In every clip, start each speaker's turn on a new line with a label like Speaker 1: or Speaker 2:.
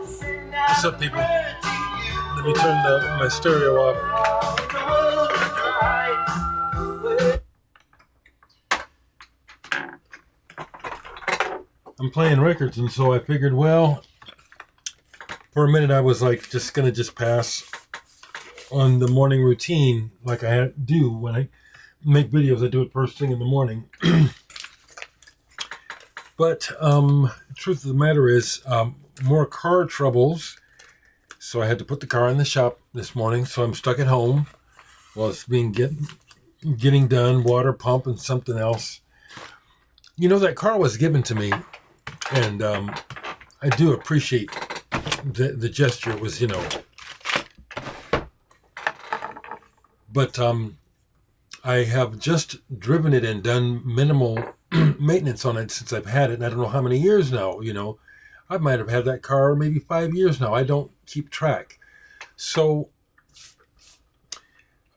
Speaker 1: What's up, people? Let me turn my stereo off. I'm playing records, and so I figured, well, for a minute I was like just gonna pass on the morning routine like I do when I make videos. I do it first thing in the morning. But the truth of the matter is, more car troubles. So I had to put the car in the shop this morning. So I'm stuck at home while it's getting done, water pump and something else. You know, that car was given to me, and I do appreciate the gesture. It was, but I have just driven it and done minimal maintenance on it since I've had it. And I don't know how many years now, I might have had that car maybe 5 years now. I don't keep track. So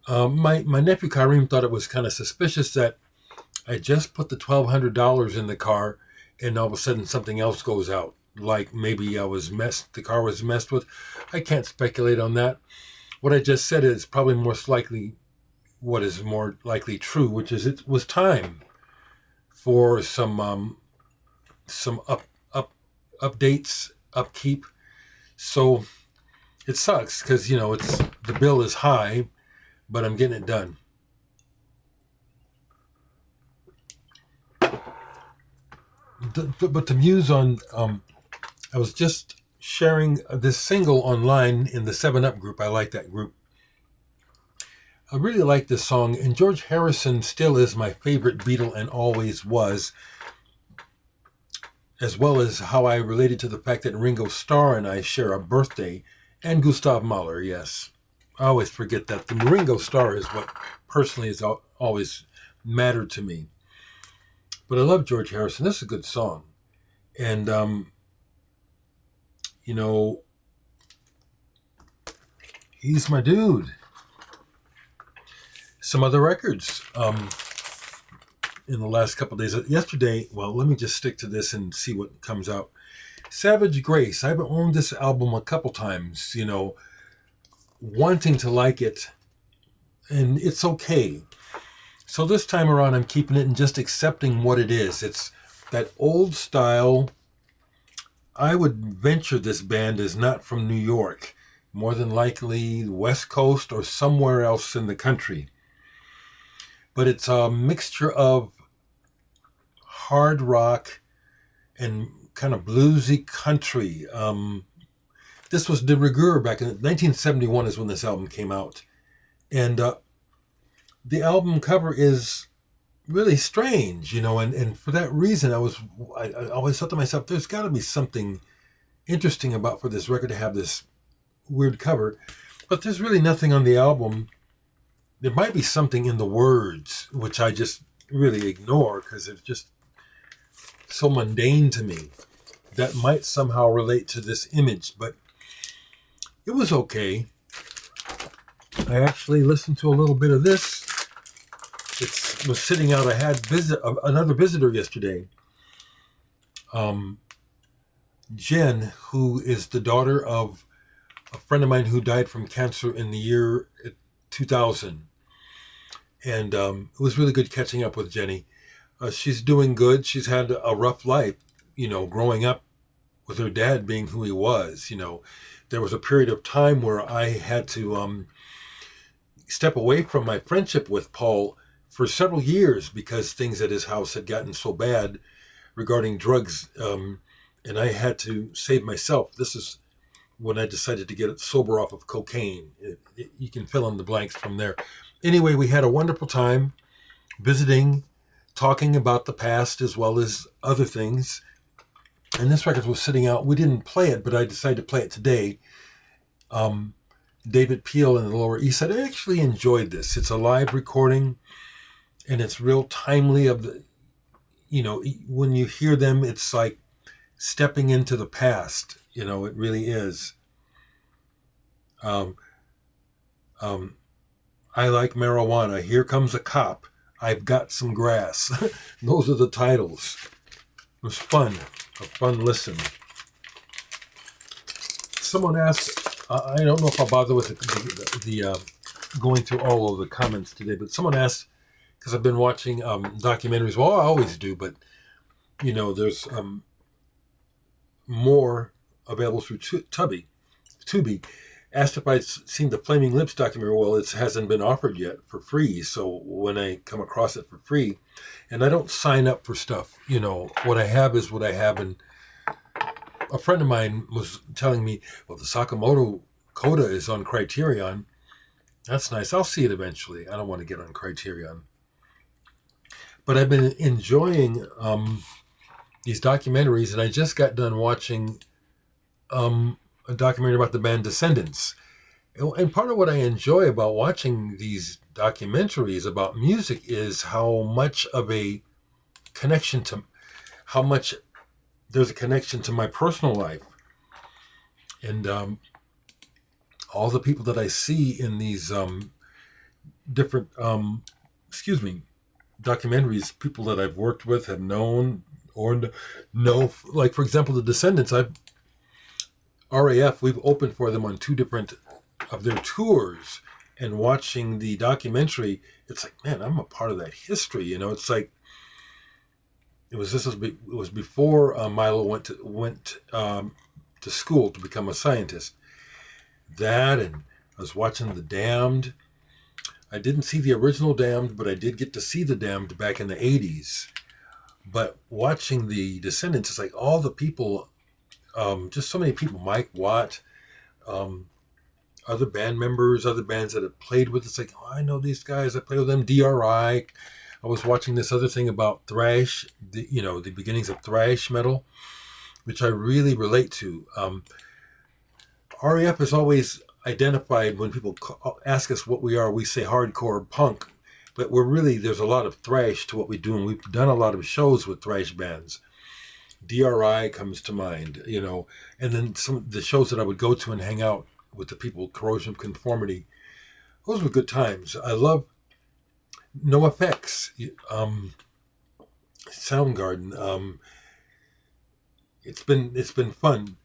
Speaker 1: my nephew Kareem thought it was kind of suspicious that I just put the $1,200 in the car and all of a sudden something else goes out. Like maybe the car was messed with. I can't speculate on that. What I just said is probably what is more likely true, which is it was time for some updates, upkeep. So it sucks because the bill is high, but I'm getting it done. But to muse on, I was just sharing this single online in the 7-Up group. I like that group. I really like this song, and George Harrison still is my favorite Beatle and always was, as well as how I related to the fact that Ringo Starr and I share a birthday, and Gustav Mahler, yes. I always forget that. The Ringo Starr is what personally has always mattered to me. But I love George Harrison. This is a good song. And, he's my dude. Some other records in the last couple of days. Yesterday, well, let me just stick to this and see what comes out. Savage Grace. I've owned this album a couple times, wanting to like it, and it's okay. So this time around, I'm keeping it and just accepting what it is. It's that old style. I would venture this band is not from New York. More than likely West Coast or somewhere else in the country. But it's a mixture of hard rock and kind of bluesy country. This was de rigueur back in 1971 is when this album came out. And the album cover is really strange, and for that reason, I always thought to myself, there's got to be something interesting about for this record to have this weird cover. But there's really nothing on the album. There might be something in the words, which I just really ignore because it's just so mundane to me, that might somehow relate to this image, but it was okay. I actually listened to a little bit of this. It was sitting out. I had another visitor yesterday, Jen, who is the daughter of a friend of mine who died from cancer in the year 2000. And it was really good catching up with Jenny. She's doing good. She's had a rough life, growing up with her dad being who he was. There was a period of time where I had to step away from my friendship with Paul for several years because things at his house had gotten so bad regarding drugs, and I had to save myself. This is when I decided to get sober off of cocaine. You can fill in the blanks from there. Anyway, we had a wonderful time visiting, talking about the past as well as other things. And this record was sitting out. We didn't play it, but I decided to play it today. David Peel in the Lower East Side. I actually enjoyed this. It's a live recording, and it's real timely. When you hear them, it's like stepping into the past. It really is. I like marijuana. Here comes a cop. I've got some grass. Those are the titles. It was fun. A fun listen. Someone asked, I don't know if I'll bother with the going through all of the comments today, but someone asked, because I've been watching documentaries. Well, I always do, but there's more available through Tubi. Asked if I'd seen the Flaming Lips documentary. Well, it hasn't been offered yet for free. So when I come across it for free, and I don't sign up for stuff, what I have is what I have. And a friend of mine was telling me, well, the Sakamoto Coda is on Criterion. That's nice. I'll see it eventually. I don't want to get on Criterion. But I've been enjoying these documentaries, and I just got done watching a documentary about the band Descendants. And part of what I enjoy about watching these documentaries about music is how much of a connection to, how much there's a connection to my personal life. And all the people that I see in these different, documentaries, people that I've worked with, have known, or know, like, for example, the Descendants, RAF, we've opened for them on 2 different of their tours, and watching the documentary, it's like, man, I'm a part of that history. It's like it was before Milo went to school to become a scientist. That, and I was watching The Damned. I didn't see the original Damned, but I did get to see The Damned back in the 80s. But watching the Descendants, it's like all the people, just so many people, Mike Watt, other band members, other bands that have played with. It's like, oh, I know these guys. I play with them. DRI. I was watching this other thing about thrash, the beginnings of thrash metal, which I really relate to. REF is always identified when people ask us what we are. We say hardcore punk, but there's a lot of thrash to what we do, and we've done a lot of shows with thrash bands. DRI comes to mind, and then some of the shows that I would go to and hang out with the people, Corrosion of Conformity. Those were good times. I love No Effects, Soundgarden. It's been fun.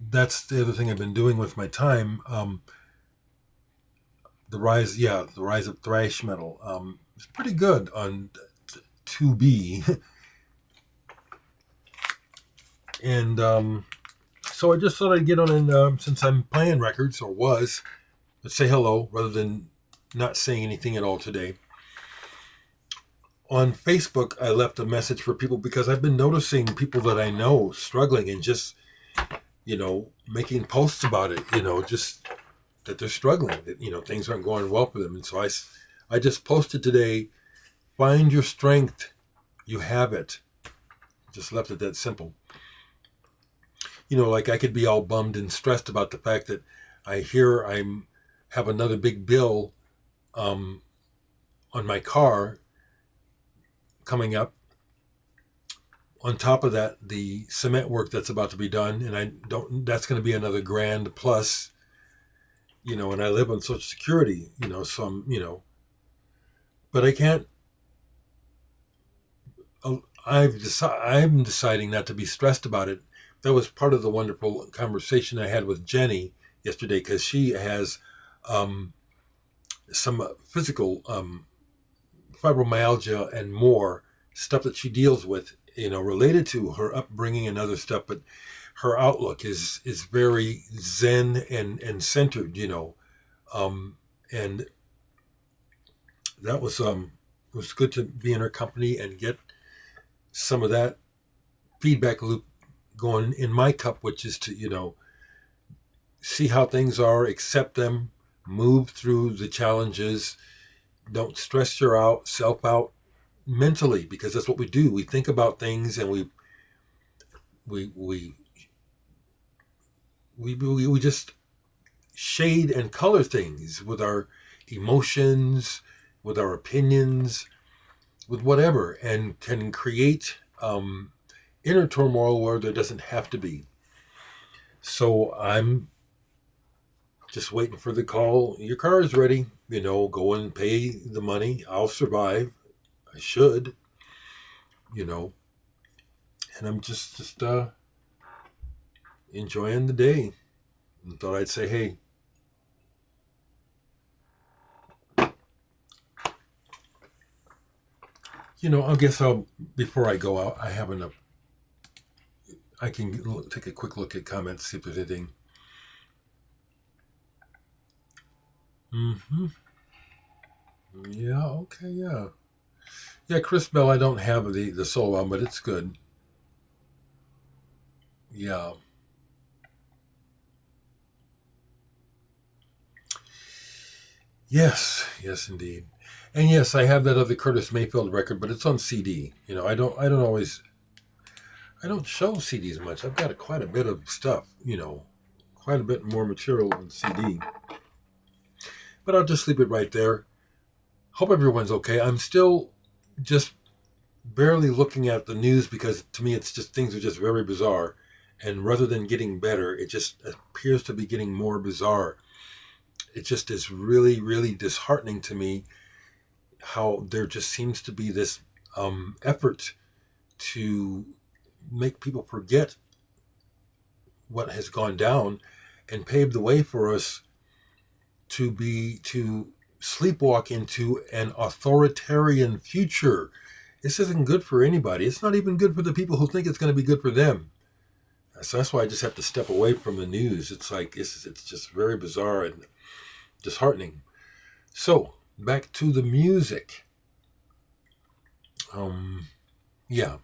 Speaker 1: That's the other thing I've been doing with my time. The rise of thrash metal. It's pretty good on Tubi. And so I just thought I'd get on and since I'm playing records, or was, let's say hello rather than not saying anything at all today. On Facebook, I left a message for people because I've been noticing people that I know struggling and just, making posts about it, just that they're struggling, that, things aren't going well for them. And so I just posted today, find your strength, you have it. Just left it that simple. Like I could be all bummed and stressed about the fact that I hear have another big bill on my car coming up. On top of that, the cement work that's about to be done, and that's going to be another $1,000 plus, and I live on Social Security, so but I can't, I'm deciding not to be stressed about it. That was part of the wonderful conversation I had with Jenny yesterday, because she has some physical fibromyalgia and more stuff that she deals with, related to her upbringing and other stuff. But her outlook is very zen and centered, and that was good to be in her company and get some of that feedback loop going in my cup, which is to, see how things are, accept them, move through the challenges, don't stress yourself out mentally, because that's what we do. We think about things, and we just shade and color things with our emotions, with our opinions, with whatever, and can create inner turmoil where there doesn't have to be. So I'm just waiting for the call. Your car is ready. Go and pay the money. I'll survive. I should. And I'm just enjoying the day. And thought I'd say, hey, I guess before I go out, I can take a quick look at comments, see if there's anything. Mm-hmm. Yeah, okay, yeah. Yeah, Chris Bell, I don't have the solo album, but it's good. Yeah. Yes, indeed. And yes, I have that other Curtis Mayfield record, but it's on CD. I don't show CDs much. I've got quite a bit of stuff, quite a bit more material on CD. But I'll just leave it right there. Hope everyone's okay. I'm still just barely looking at the news because to me it's just things are just very bizarre. And rather than getting better, it just appears to be getting more bizarre. It just is really, really disheartening to me how there just seems to be this effort to make people forget what has gone down and pave the way for us to sleepwalk into an authoritarian future. This isn't good for anybody. It's not even good for the people who think it's going to be good for them. So that's why I just have to step away from the news. It's like it's just very bizarre and disheartening. So back to the music. Um, yeah.